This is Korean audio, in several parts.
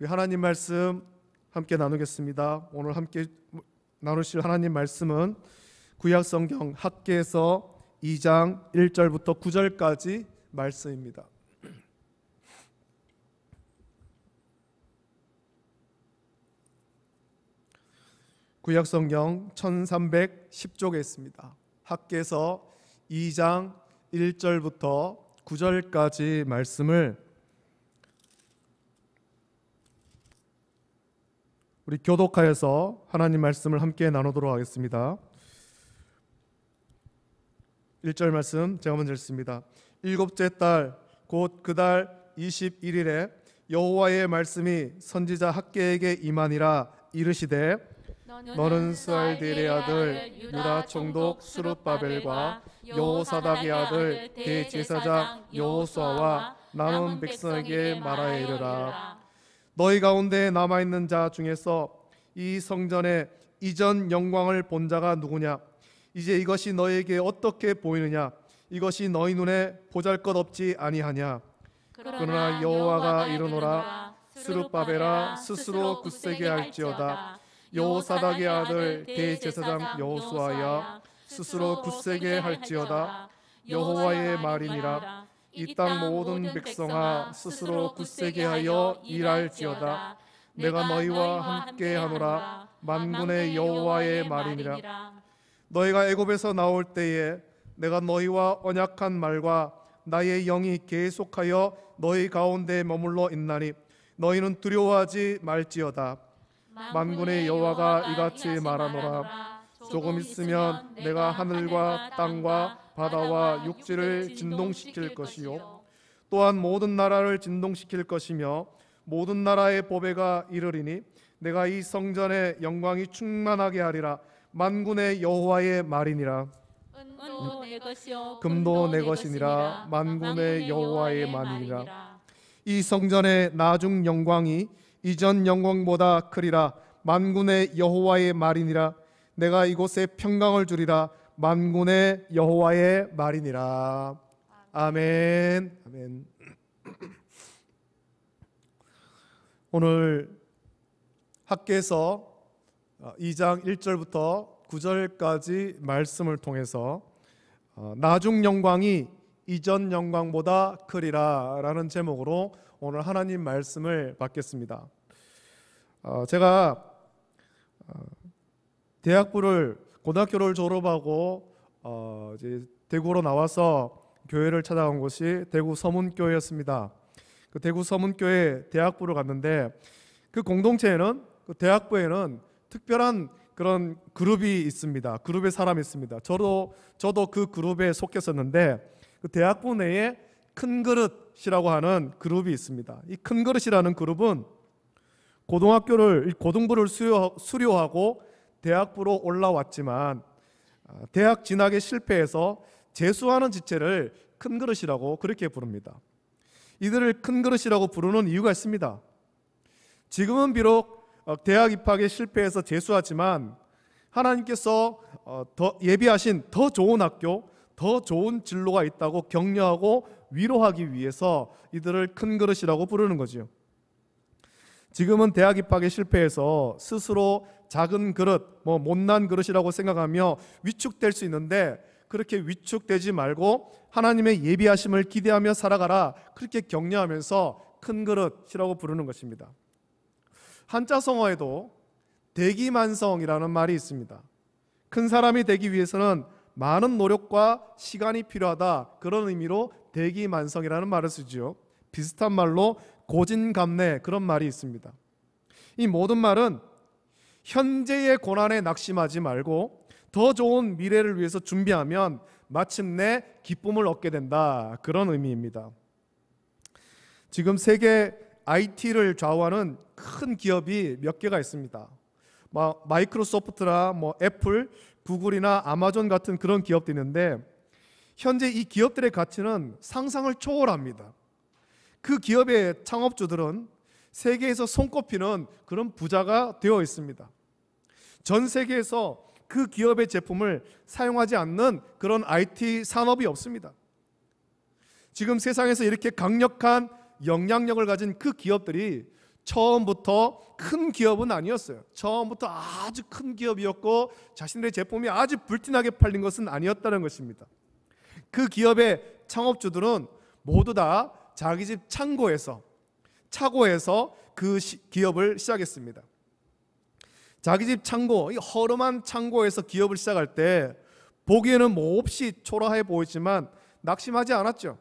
우리 하나님 말씀 함께 나누겠습니다. 오늘 함께 나누실 하나님 말씀은 구약성경 학개서 2장 1절부터 9절까지 말씀입니다. 구약성경 1310쪽에 있습니다. 학개서 2장 1절부터 9절까지 말씀을 우리 교독하여서 하나님 말씀을 함께 나누도록 하겠습니다. 1절 말씀 제가 먼저 읽습니다. 일곱째 달 곧 그 달 21일에 여호와의 말씀이 선지자 학개에게 임하니라. 이르시되 너는 스알디엘의 아들 유다 총독 스룹바벨과 여호사닥의 아들 대제사장 여호수아와 남은 백성에게 말하여 이르라. 너희 가운데 남아있는 자 중에서 이 성전의 이전 영광을 본 자가 누구냐? 이제 이것이 너희에게 어떻게 보이느냐? 이것이 너희 눈에 보잘것없지 아니하냐? 그러나 여호와가 이르노라. 스룹바벨아 스스로 굳세게 할지어다. 여호사닥의 아들 대제사장 여호수아야 스스로 굳세게 할지어다. 여호와의 말이니라. 이 땅 모든 백성아 스스로 굳세게 하여 일할지어다. 내가 너희와 함께 하노라. 만군의 여호와의 말이니라. 너희가 애굽에서 나올 때에 내가 너희와 언약한 말과 나의 영이 계속하여 너희 가운데 머물러 있나니 너희는 두려워하지 말지어다. 만군의 여호와가 이같이 말하노라. 조금 있으면 내가 하늘과 땅과 바다와 육지를 진동시킬 것이요 또한 모든 나라를 진동시킬 것이며 모든 나라의 보배가 이르리니 내가 이 성전의 영광이 충만하게 하리라. 만군의 여호와의 말이니라. 은도 내 것이요 금도 내 것이니라. 만군의 여호와의 말이니라. 이 성전의 나중 영광이 이전 영광보다 크리라. 만군의 여호와의 말이니라. 내가 이곳에 평강을 주리라. 만군의 여호와의 말이니라. 아멘. 아멘. 오늘 학개서 2장 1절부터 9절까지 말씀을 통해서 나중 영광이 이전 영광보다 크리라 라는 제목으로 오늘 하나님 말씀을 받겠습니다. 제가 고등학교를 졸업하고 이제 대구로 나와서 교회를 찾아간 곳이 대구 서문교회였습니다. 그 대구 서문교회 대학부를 갔는데 그 공동체에는 그 대학부에는 특별한 그런 그룹이 있습니다. 그룹의 사람이 있습니다. 저도 그 그룹에 속했었는데 그 대학부 내에 큰 그릇이라고 하는 그룹이 있습니다. 이 큰 그릇이라는 그룹은 고등부를 수료하고 대학부로 올라왔지만 대학 진학에 실패해서 재수하는 지체를 큰 그릇이라고 그렇게 부릅니다. 이들을 큰 그릇이라고 부르는 이유가 있습니다. 지금은 비록 대학 입학에 실패해서 재수하지만 하나님께서 더 예비하신 더 좋은 학교, 더 좋은 진로가 있다고 격려하고 위로하기 위해서 이들을 큰 그릇이라고 부르는 거죠. 지금은 대학 입학에 실패해서 스스로 작은 그릇, 못난 그릇이라고 생각하며 위축될 수 있는데 그렇게 위축되지 말고 하나님의 예비하심을 기대하며 살아가라. 그렇게 격려하면서 큰 그릇이라고 부르는 것입니다. 한자 성어에도 대기만성이라는 말이 있습니다. 큰 사람이 되기 위해서는 많은 노력과 시간이 필요하다. 그런 의미로 대기만성이라는 말을 쓰죠. 비슷한 말로 고진감래 그런 말이 있습니다. 이 모든 말은 현재의 고난에 낙심하지 말고 더 좋은 미래를 위해서 준비하면 마침내 기쁨을 얻게 된다. 그런 의미입니다. 지금 세계 IT를 좌우하는 큰 기업이 몇 개가 있습니다. 마이크로소프트나 애플, 구글이나 아마존 같은 그런 기업들이 있는데 현재 이 기업들의 가치는 상상을 초월합니다. 그 기업의 창업주들은 세계에서 손꼽히는 그런 부자가 되어 있습니다. 전 세계에서 그 기업의 제품을 사용하지 않는 그런 IT 산업이 없습니다. 지금 세상에서 이렇게 강력한 영향력을 가진 그 기업들이 처음부터 큰 기업은 아니었어요. 처음부터 아주 큰 기업이었고 자신들의 제품이 아주 불티나게 팔린 것은 아니었다는 것입니다. 그 기업의 창업주들은 모두 다 자기 집 차고에서 그 기업을 시작했습니다. 자기 집 창고, 이 허름한 창고에서 기업을 시작할 때 보기에는 몹시 초라해 보이지만 낙심하지 않았죠.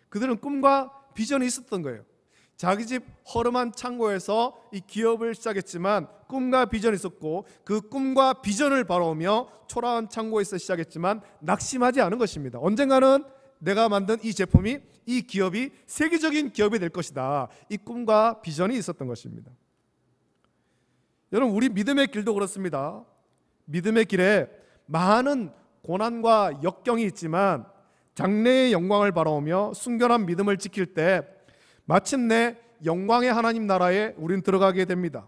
그들은 꿈과 비전이 있었던 거예요. 자기 집 허름한 창고에서 이 기업을 시작했지만 꿈과 비전이 있었고 그 꿈과 비전을 바라보며 초라한 창고에서 시작했지만 낙심하지 않은 것입니다. 언젠가는 내가 만든 이 제품이, 이 기업이 세계적인 기업이 될 것이다. 이 꿈과 비전이 있었던 것입니다. 여러분, 우리 믿음의 길도 그렇습니다. 믿음의 길에 많은 고난과 역경이 있지만 장래의 영광을 바라보며 순결한 믿음을 지킬 때 마침내 영광의 하나님 나라에 우리는 들어가게 됩니다.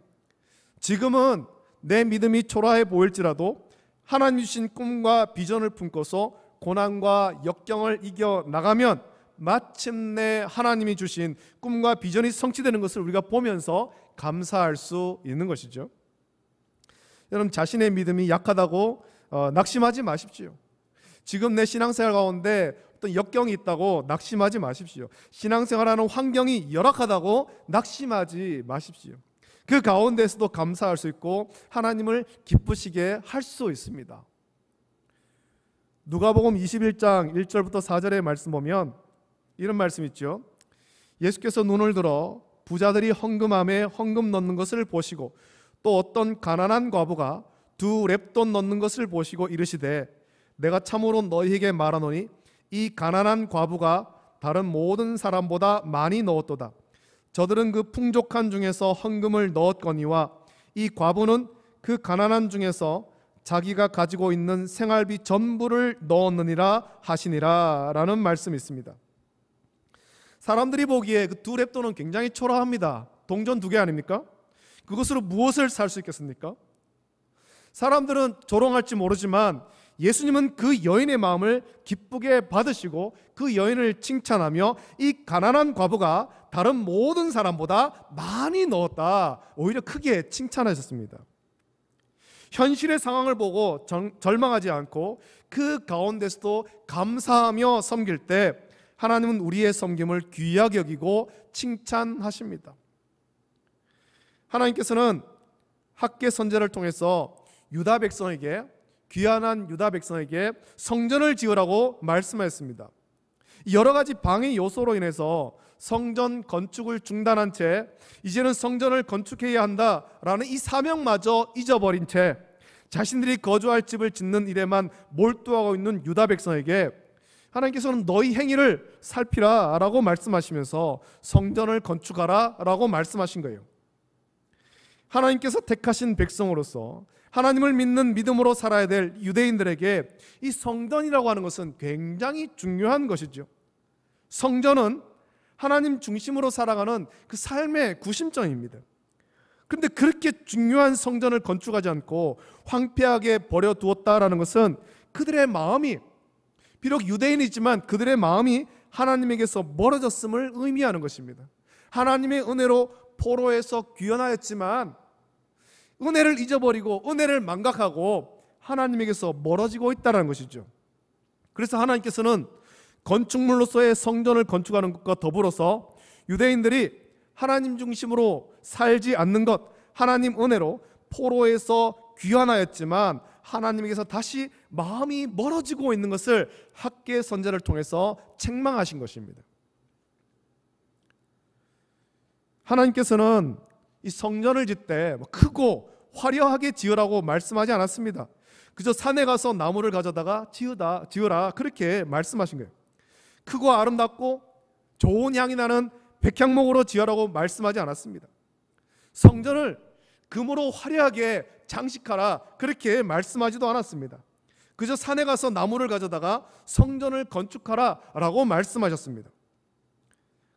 지금은 내 믿음이 초라해 보일지라도 하나님 주신 꿈과 비전을 품고서 고난과 역경을 이겨나가면 마침내 하나님이 주신 꿈과 비전이 성취되는 것을 우리가 보면서 감사할 수 있는 것이죠. 여러분, 자신의 믿음이 약하다고 낙심하지 마십시오. 지금 내 신앙생활 가운데 어떤 역경이 있다고 낙심하지 마십시오. 신앙생활하는 환경이 열악하다고 낙심하지 마십시오. 그 가운데서도 감사할 수 있고 하나님을 기쁘시게 할 수 있습니다. 누가복음 21장 1절부터 4절의 말씀 보면 이런 말씀 있죠. 예수께서 눈을 들어 부자들이 헌금함에 헌금 넣는 것을 보시고 또 어떤 가난한 과부가 2 렙돈 넣는 것을 보시고 이르시되 내가 참으로 너희에게 말하노니 이 가난한 과부가 다른 모든 사람보다 많이 넣었도다. 저들은 그 풍족한 중에서 헌금을 넣었거니와 이 과부는 그 가난한 중에서 자기가 가지고 있는 생활비 전부를 넣었느니라 하시니라 라는 말씀이 있습니다. 사람들이 보기에 그 2 렙돈은 굉장히 초라합니다. 동전 2개 아닙니까? 그것으로 무엇을 살 수 있겠습니까? 사람들은 조롱할지 모르지만 예수님은 그 여인의 마음을 기쁘게 받으시고 그 여인을 칭찬하며 이 가난한 과부가 다른 모든 사람보다 많이 넣었다, 오히려 크게 칭찬하셨습니다. 현실의 상황을 보고 절망하지 않고 그 가운데서도 감사하며 섬길 때 하나님은 우리의 섬김을 귀하게 여기고 칭찬하십니다. 하나님께서는 학계 선제를 통해서 유다 백성에게, 귀환한 유다 백성에게 성전을 지으라고 말씀하셨습니다. 여러 가지 방해 요소로 인해서 성전 건축을 중단한 채 이제는 성전을 건축해야 한다라는 이 사명마저 잊어버린 채 자신들이 거주할 집을 짓는 일에만 몰두하고 있는 유다 백성에게 하나님께서는 너희 행위를 살피라 라고 말씀하시면서 성전을 건축하라 라고 말씀하신 거예요. 하나님께서 택하신 백성으로서 하나님을 믿는 믿음으로 살아야 될 유대인들에게 이 성전이라고 하는 것은 굉장히 중요한 것이죠. 성전은 하나님 중심으로 살아가는 그 삶의 구심점입니다. 그런데 그렇게 중요한 성전을 건축하지 않고 황폐하게 버려두었다라는 것은 그들의 마음이, 비록 유대인이지만 그들의 마음이 하나님에게서 멀어졌음을 의미하는 것입니다. 하나님의 은혜로 포로에서 귀환하였지만 은혜를 잊어버리고 은혜를 망각하고 하나님에게서 멀어지고 있다는 것이죠. 그래서 하나님께서는 건축물로서의 성전을 건축하는 것과 더불어서 유대인들이 하나님 중심으로 살지 않는 것, 하나님 은혜로 포로에서 귀환하였지만 하나님에게서 다시 마음이 멀어지고 있는 것을 학계 선제를 통해서 책망하신 것입니다. 하나님께서는 이 성전을 짓때 크고 화려하게 지으라고 말씀하지 않았습니다. 그저 산에 가서 나무를 가져다가 지으라 그렇게 말씀하신 거예요. 크고 아름답고 좋은 향이 나는 백향목으로 지으라고 말씀하지 않았습니다. 성전을 금으로 화려하게 장식하라 그렇게 말씀하지도 않았습니다. 그저 산에 가서 나무를 가져다가 성전을 건축하라 라고 말씀하셨습니다.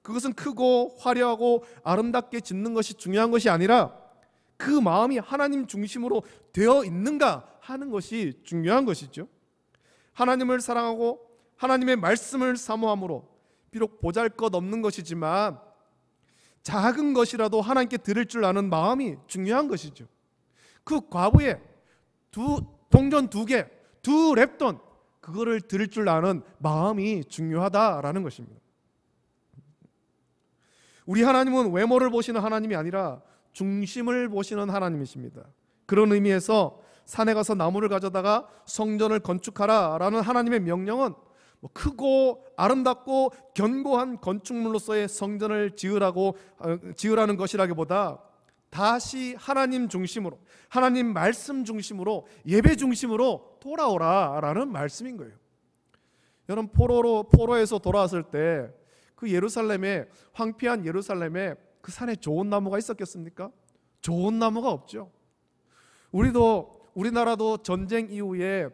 그것은 크고 화려하고 아름답게 짓는 것이 중요한 것이 아니라 그 마음이 하나님 중심으로 되어 있는가 하는 것이 중요한 것이죠. 하나님을 사랑하고 하나님의 말씀을 사모함으로 비록 보잘것없는 것이지만 작은 것이라도 하나님께 드릴 줄 아는 마음이 중요한 것이죠. 그 과부에 동전 2개, 2렙돈, 그거를 드릴 줄 아는 마음이 중요하다라는 것입니다. 우리 하나님은 외모를 보시는 하나님이 아니라 중심을 보시는 하나님이십니다. 그런 의미에서 산에 가서 나무를 가져다가 성전을 건축하라라는 하나님의 명령은 크고 아름답고 견고한 건축물로서의 성전을 지으라는 것이라기보다 다시 하나님 중심으로, 하나님 말씀 중심으로, 예배 중심으로 돌아오라라는 말씀인 거예요. 여러분, 포로에서 돌아왔을 때 그 예루살렘에, 황폐한 예루살렘에 그 산에 좋은 나무가 있었겠습니까? 좋은 나무가 없죠. 우리나라도 전쟁 이후에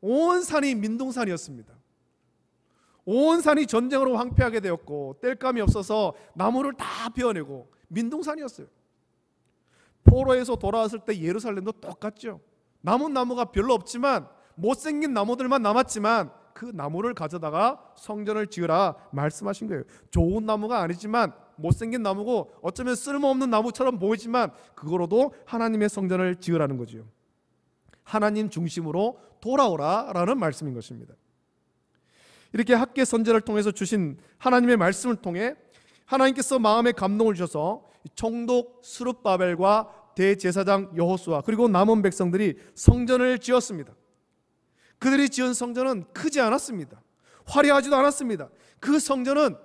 온 산이 민둥산이었습니다. 온 산이 전쟁으로 황폐하게 되었고 땔감이 없어서 나무를 다 베어내고 민둥산이었어요. 포로에서 돌아왔을 때 예루살렘도 똑같죠. 남은 나무가 별로 없지만, 못생긴 나무들만 남았지만 그 나무를 가져다가 성전을 지으라 말씀하신 거예요. 좋은 나무가 아니지만 못생긴 나무고 어쩌면 쓸모없는 나무처럼 보이지만 그거로도 하나님의 성전을 지으라는 거죠. 하나님 중심으로 돌아오라라는 말씀인 것입니다. 이렇게 학계 선제를 통해서 주신 하나님의 말씀을 통해 하나님께서 마음에 감동을 주셔서 총독 스룹바벨과 대제사장 여호수아 그리고 남은 백성들이 성전을 지었습니다. 그들이 지은 성전은 크지 않았습니다. 화려하지도 않았습니다. 그 성전은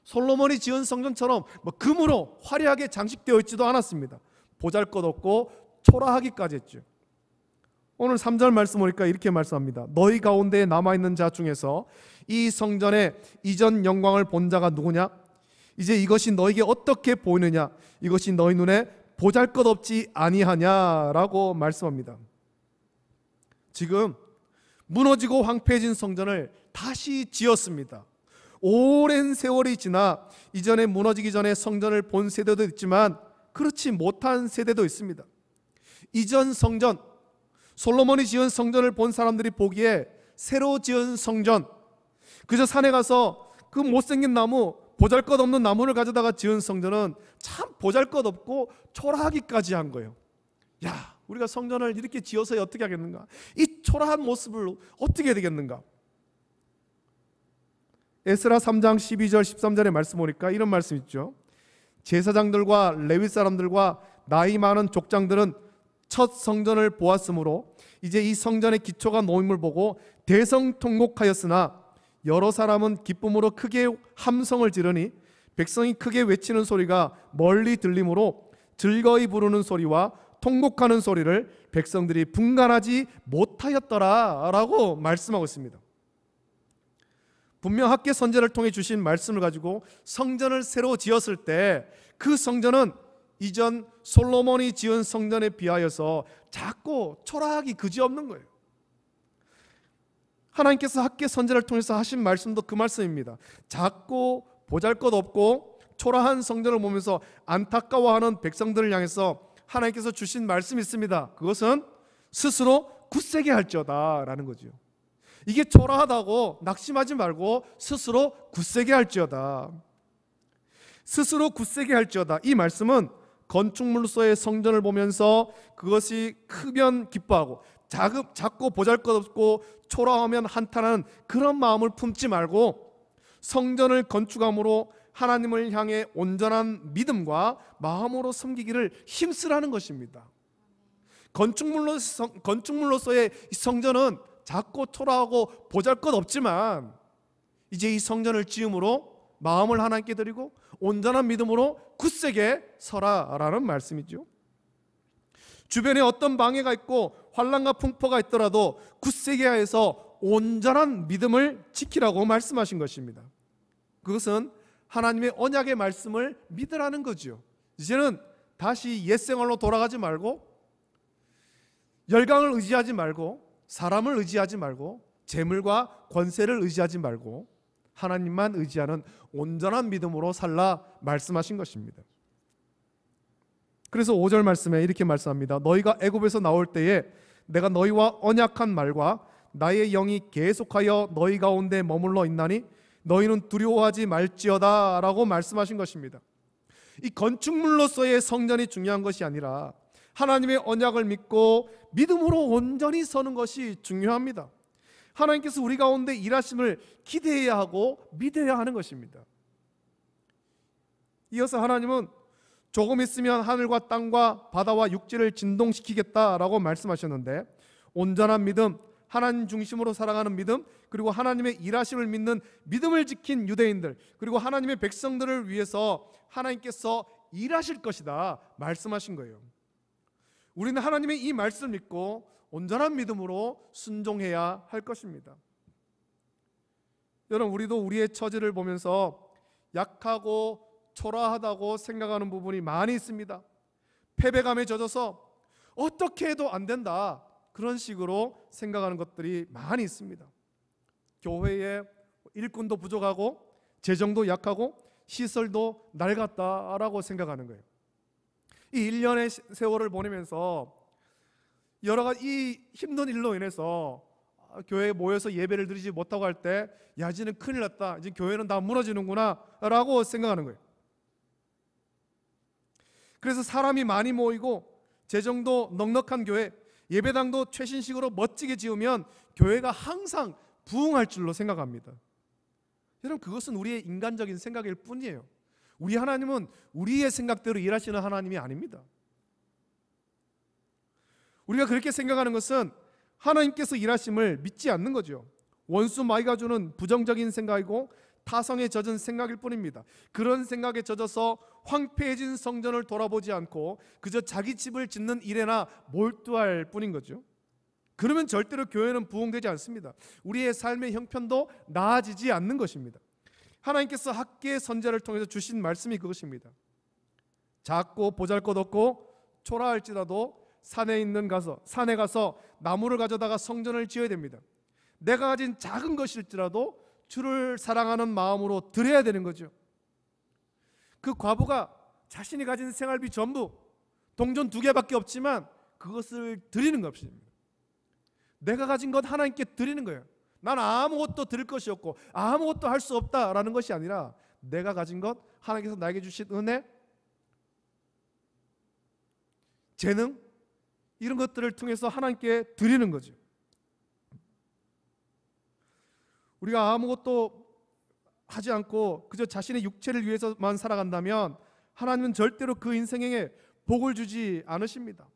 솔로몬이 지은 성전처럼 금으로 화려하게 장식되어 있지도 않았습니다. 보잘것없고 초라하기까지 했죠. 오늘 3절 말씀 보니까 이렇게 말씀합니다. 너희 가운데 남아있는 자 중에서 이 성전의 이전 영광을 본 자가 누구냐? 이제 이것이 너에게 어떻게 보이느냐? 이것이 너희 눈에 보잘것없지 아니하냐라고 말씀합니다. 지금 무너지고 황폐해진 성전을 다시 지었습니다. 오랜 세월이 지나 이전에 무너지기 전에 성전을 본 세대도 있지만 그렇지 못한 세대도 있습니다. 이전 성전, 솔로몬이 지은 성전을 본 사람들이 보기에 새로 지은 성전, 그저 산에 가서 그 못생긴 나무, 보잘것없는 나무를 가져다가 지은 성전은 참 보잘것없고 초라하기까지 한 거예요. 야, 우리가 성전을 이렇게 지어서 어떻게 하겠는가? 이 초라한 모습을 어떻게 해야 되겠는가? 에스라 3장 12절 13절의 말씀 보니까 이런 말씀 있죠. 제사장들과 레위 사람들과 나이 많은 족장들은 첫 성전을 보았으므로 이제 이 성전의 기초가 놓임을 보고 대성통곡하였으나 여러 사람은 기쁨으로 크게 함성을 지르니 백성이 크게 외치는 소리가 멀리 들리므로 즐거이 부르는 소리와 통곡하는 소리를 백성들이 분간하지 못하였더라 라고 말씀하고 있습니다. 분명 학계 선제를 통해 주신 말씀을 가지고 성전을 새로 지었을 때 그 성전은 이전 솔로몬이 지은 성전에 비하여서 작고 초라하기 그지없는 거예요. 하나님께서 학계 선제를 통해서 하신 말씀도 그 말씀입니다. 작고 보잘것없고 초라한 성전을 보면서 안타까워하는 백성들을 향해서 하나님께서 주신 말씀이 있습니다. 그것은 스스로 굳세게 할지어다 라는 거죠. 이게 초라하다고 낙심하지 말고 스스로 굳세게 할지어다. 스스로 굳세게 할지어다. 이 말씀은 건축물로서의 성전을 보면서 그것이 크면 기뻐하고 작고 보잘것없고 초라하면 한탄하는 그런 마음을 품지 말고 성전을 건축함으로 하나님을 향해 온전한 믿음과 마음으로 섬기기를 힘쓰라는 것입니다. 건축물로서의 성전은 작고 초라하고 보잘것없지만 이제 이 성전을 지음으로 마음을 하나님께 드리고 온전한 믿음으로 굳세게 서라라는 말씀이죠. 주변에 어떤 방해가 있고 환난과 풍파가 있더라도 굳세게 하여서 온전한 믿음을 지키라고 말씀하신 것입니다. 그것은 하나님의 언약의 말씀을 믿으라는 거죠. 이제는 다시 옛생활로 돌아가지 말고 열강을 의지하지 말고 사람을 의지하지 말고 재물과 권세를 의지하지 말고 하나님만 의지하는 온전한 믿음으로 살라 말씀하신 것입니다. 그래서 5절 말씀에 이렇게 말씀합니다. 너희가 애굽에서 나올 때에 내가 너희와 언약한 말과 나의 영이 계속하여 너희 가운데 머물러 있나니 너희는 두려워하지 말지어다 라고 말씀하신 것입니다. 이 건축물로서의 성전이 중요한 것이 아니라 하나님의 언약을 믿고 믿음으로 온전히 서는 것이 중요합니다. 하나님께서 우리 가운데 일하심을 기대해야 하고 믿어야 하는 것입니다. 이어서 하나님은 조금 있으면 하늘과 땅과 바다와 육지를 진동시키겠다라고 말씀하셨는데, 온전한 믿음, 하나님 중심으로 살아가는 믿음, 그리고 하나님의 일하심을 믿는 믿음을 지킨 유대인들, 그리고 하나님의 백성들을 위해서 하나님께서 일하실 것이다 말씀하신 거예요. 우리는 하나님의 이 말씀을 믿고 온전한 믿음으로 순종해야 할 것입니다. 여러분, 우리도 우리의 처지를 보면서 약하고 초라하다고 생각하는 부분이 많이 있습니다. 패배감에 젖어서 어떻게 해도 안 된다, 그런 식으로 생각하는 것들이 많이 있습니다. 교회에 일꾼도 부족하고 재정도 약하고 시설도 낡았다라고 생각하는 거예요. 이 1년의 세월을 보내면서 여러 가지 이 힘든 일로 인해서 교회에 모여서 예배를 드리지 못하고 할 때, 야, 이제는 큰일 났다, 이제 교회는 다 무너지는구나 라고 생각하는 거예요. 그래서 사람이 많이 모이고 재정도 넉넉한 교회, 예배당도 최신식으로 멋지게 지으면 교회가 항상 부흥할 줄로 생각합니다. 여러분, 그것은 우리의 인간적인 생각일 뿐이에요. 우리 하나님은 우리의 생각대로 일하시는 하나님이 아닙니다. 우리가 그렇게 생각하는 것은 하나님께서 일하심을 믿지 않는 거죠. 원수 마귀가 주는 부정적인 생각이고 타성에 젖은 생각일 뿐입니다. 그런 생각에 젖어서 황폐해진 성전을 돌아보지 않고 그저 자기 집을 짓는 일에나 몰두할 뿐인 거죠. 그러면 절대로 교회는 부흥되지 않습니다. 우리의 삶의 형편도 나아지지 않는 것입니다. 하나님께서 학계 선지자를 통해서 주신 말씀이 그것입니다. 작고 보잘것없고 초라할지라도 산에 가서 나무를 가져다가 성전을 지어야 됩니다. 내가 가진 작은 것일지라도 주를 사랑하는 마음으로 드려야 되는 거죠. 그 과부가 자신이 가진 생활비 전부, 동전 2개밖에 없지만 그것을 드리는 것입니다. 내가 가진 것 하나님께 드리는 거예요. 난 아무것도 드릴 것이 없고 아무것도 할 수 없다라는 것이 아니라, 내가 가진 것, 하나님께서 나에게 주신 은혜, 재능, 이런 것들을 통해서 하나님께 드리는 거죠. 우리가 아무것도 하지 않고 그저 자신의 육체를 위해서만 살아간다면 하나님은 절대로 그 인생에 복을 주지 않으십니다.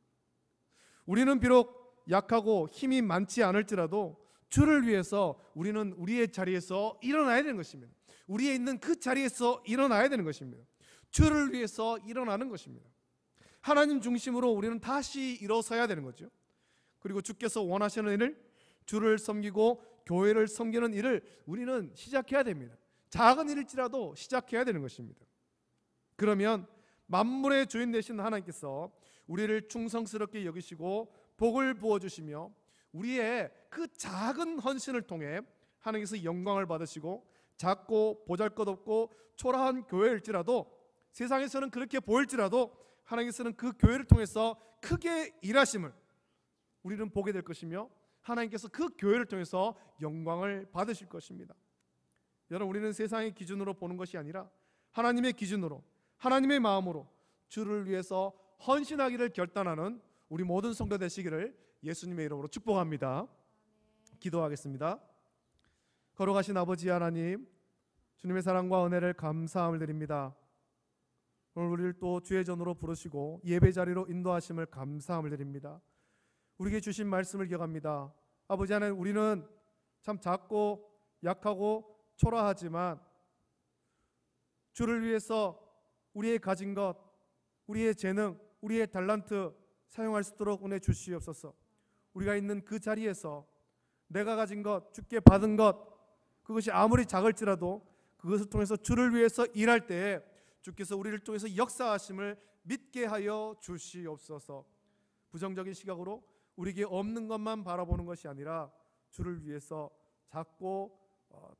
우리는 비록 약하고 힘이 많지 않을지라도 주를 위해서 우리는 우리의 자리에서 일어나야 되는 것입니다. 우리에 있는 그 자리에서 일어나야 되는 것입니다. 주를 위해서 일어나는 것입니다. 하나님 중심으로 우리는 다시 일어서야 되는 거죠. 그리고 주께서 원하시는 일을, 주를 섬기고 교회를 섬기는 일을 우리는 시작해야 됩니다. 작은 일일지라도 시작해야 되는 것입니다. 그러면 만물의 주인 되신 하나님께서 우리를 충성스럽게 여기시고 복을 부어주시며 우리의 그 작은 헌신을 통해 하나님께서 영광을 받으시고, 작고 보잘것없고 초라한 교회일지라도, 세상에서는 그렇게 보일지라도 하나님께서는 그 교회를 통해서 크게 일하심을 우리는 보게 될 것이며, 하나님께서 그 교회를 통해서 영광을 받으실 것입니다. 여러분, 우리는 세상의 기준으로 보는 것이 아니라 하나님의 기준으로, 하나님의 마음으로 주를 위해서 헌신하기를 결단하는 우리 모든 성도 되시기를 예수님의 이름으로 축복합니다. 기도하겠습니다. 거룩하신 아버지 하나님, 주님의 사랑과 은혜를 감사함을 드립니다. 오늘 우리를 또 주의 전으로 부르시고 예배 자리로 인도하심을 감사함을 드립니다. 우리에게 주신 말씀을 기억합니다. 아버지 하나님, 우리는 참 작고 약하고 초라하지만 주를 위해서 우리의 가진 것, 우리의 재능, 우리의 달란트 사용할 수 있도록 은혜 주시옵소서. 우리가 있는 그 자리에서 내가 가진 것, 주께 받은 것, 그것이 아무리 작을지라도 그것을 통해서 주를 위해서 일할 때에 주께서 우리를 통해서 역사하심을 믿게 하여 주시옵소서. 부정적인 시각으로 우리에게 없는 것만 바라보는 것이 아니라 주를 위해서 작고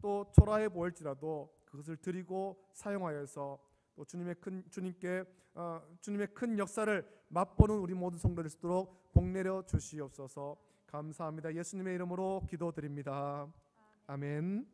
또 초라해 보일지라도 그것을 드리고 사용하여서 또 주님의 큰 역사를 맛보는 우리 모든 성도들 있도록 복 내려 주시옵소서. 감사합니다. 예수님의 이름으로 기도드립니다. 아멘.